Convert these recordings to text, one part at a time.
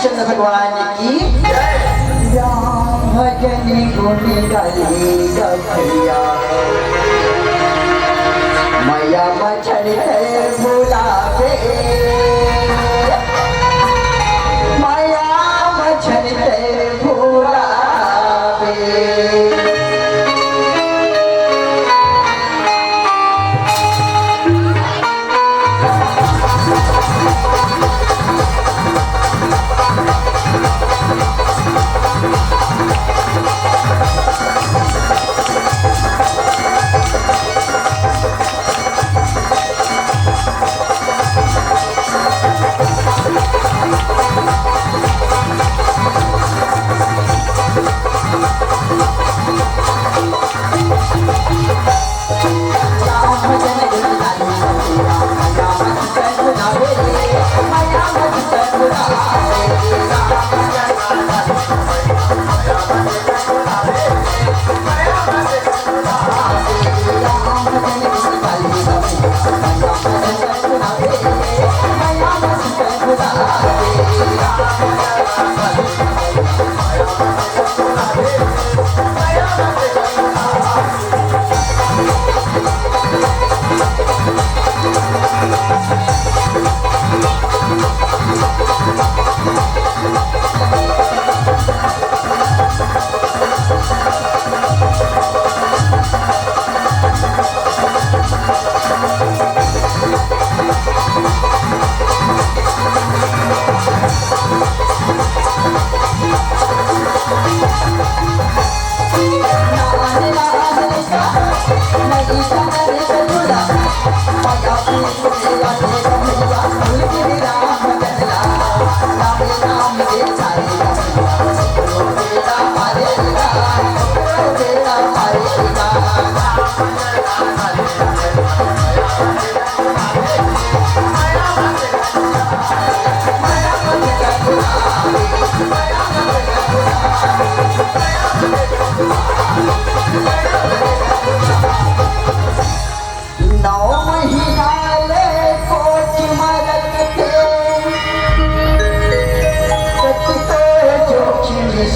कृष्ण भगवान की राम भजन गुण गाई गैया मैया मछली बुलावे मैया मछली बुलावे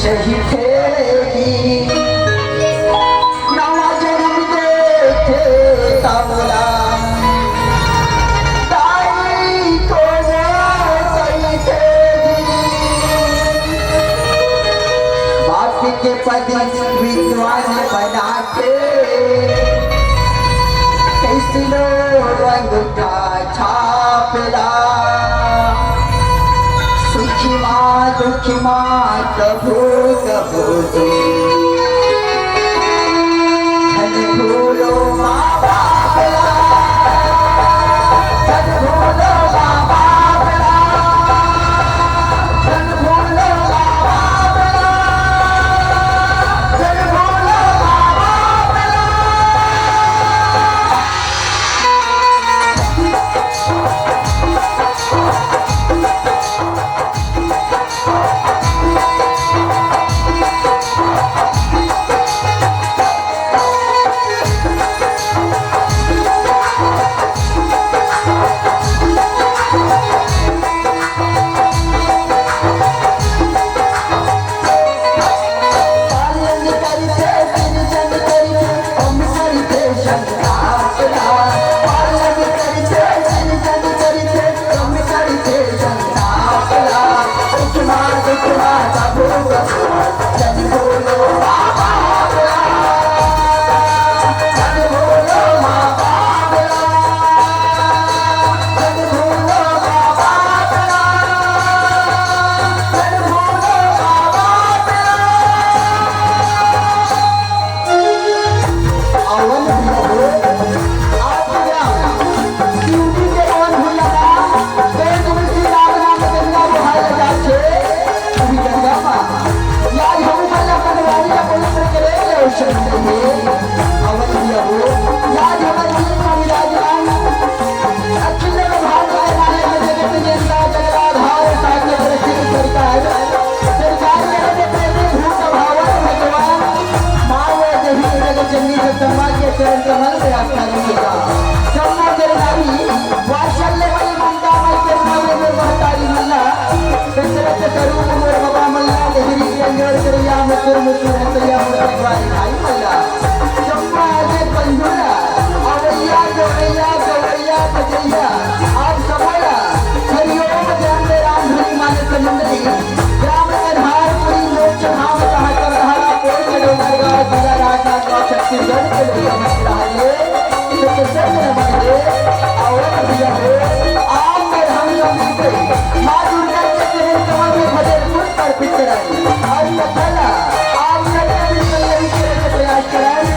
सही ठेगी नवा जन्म देखे तबला ताई को सही ठेगी बाप के पद विद्वान बना के कैसे रंग का छापला दुखी माँ प्रभु प्रभु धन भूलो माँ बाबला धन भूलो माँ बाबला धन भूलो माँ बाबला धन भूलो माँ बाबला करू मोर बाबा मल्ला लहरी के अंदर करिया मुकुर मुकुर हंसया मुर्गी भाई भाई मल्ला चंपा दे पंजुरा अवैया गवैया गवैया बजैया आप सबला हरिओम जय राम धुनी माने समुंदरी ग्राम आधार पूरी लोक चढ़ाव कहा कर रहा कोई के डोंगर गाँव जिला राजनाथ गाँव छत्तीसगढ़ के लोग समझ रहा है इसे सच न बने और दिया है आप पर हम लोग की माँ दुर्गा के चरण कमल में भजन सुन कर पितराई और कथला आप नए पल्लवी के प्रयास कराएं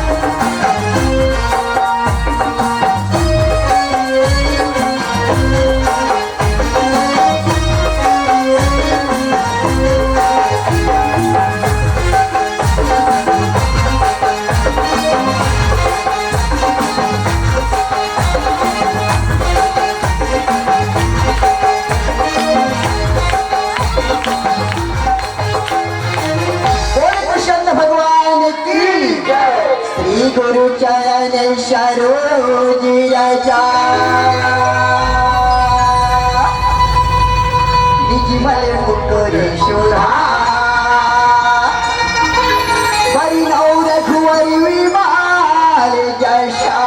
श्री गुरु चरण सरोज रजा निजमल मुकुर शोभा परिणौ रघुवर विमाल जशा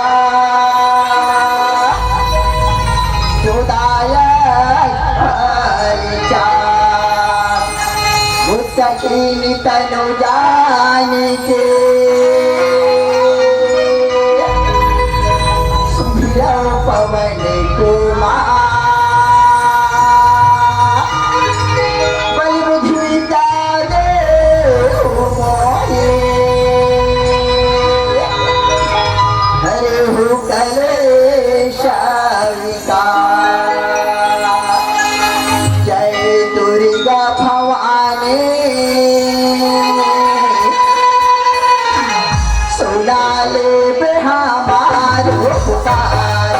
जोदायक परिचा मुत्तकीन तनु जान के पवन कुमार बल बुझिता दे मोहे हरे हो कलेश विकार जय दुर्गा भवानी सुना ले हमारो पुकार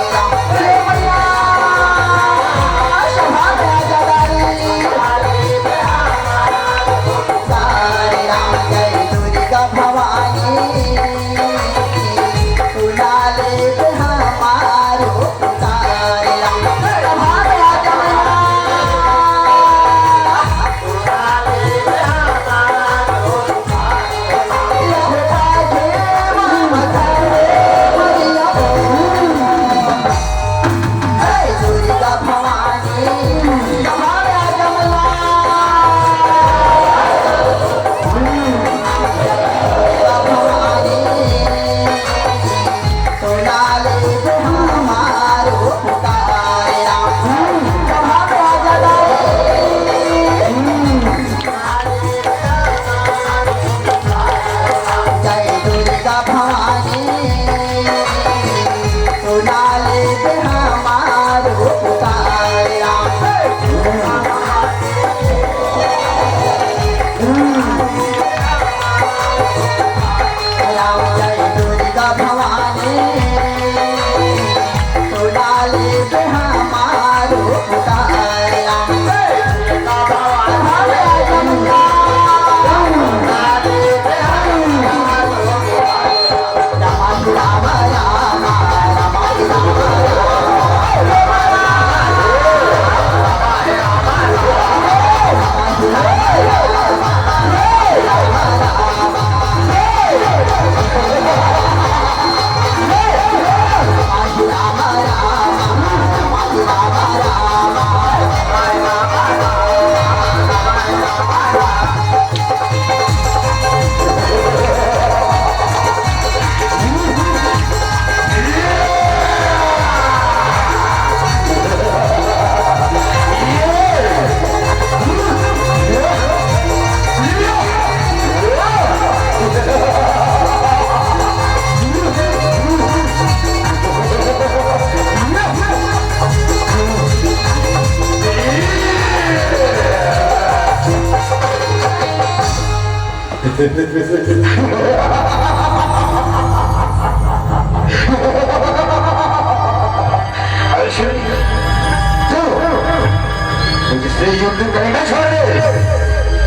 मुझसे युद्ध करना छोड़ दे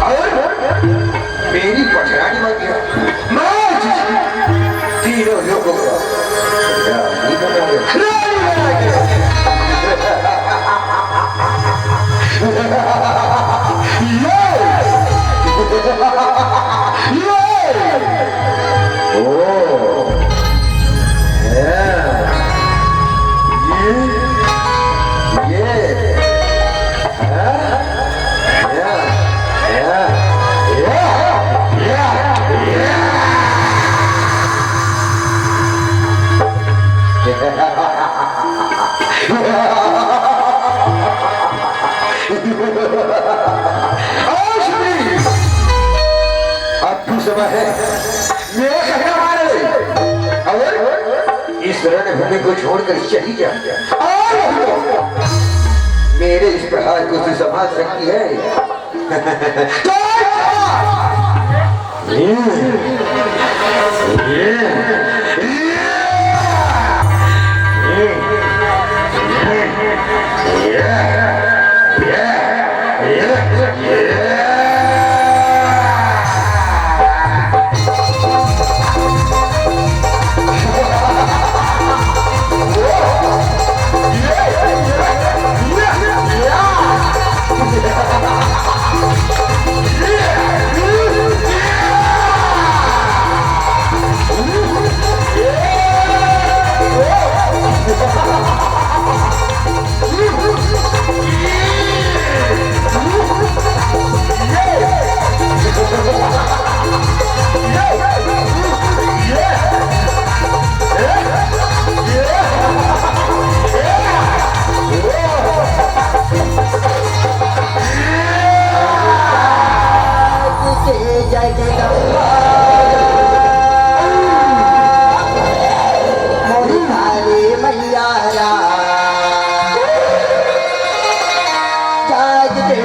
और मेरी पछाड़ी मत दिया मैं तीनों लोगों को रानी बना के सभा है, मेरा कहना माने और इस रणभूमि को छोड़कर चली जा और मेरे इस प्रहार को तू संभाल सकती है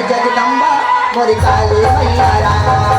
जगदम्बा मोरी काली मैया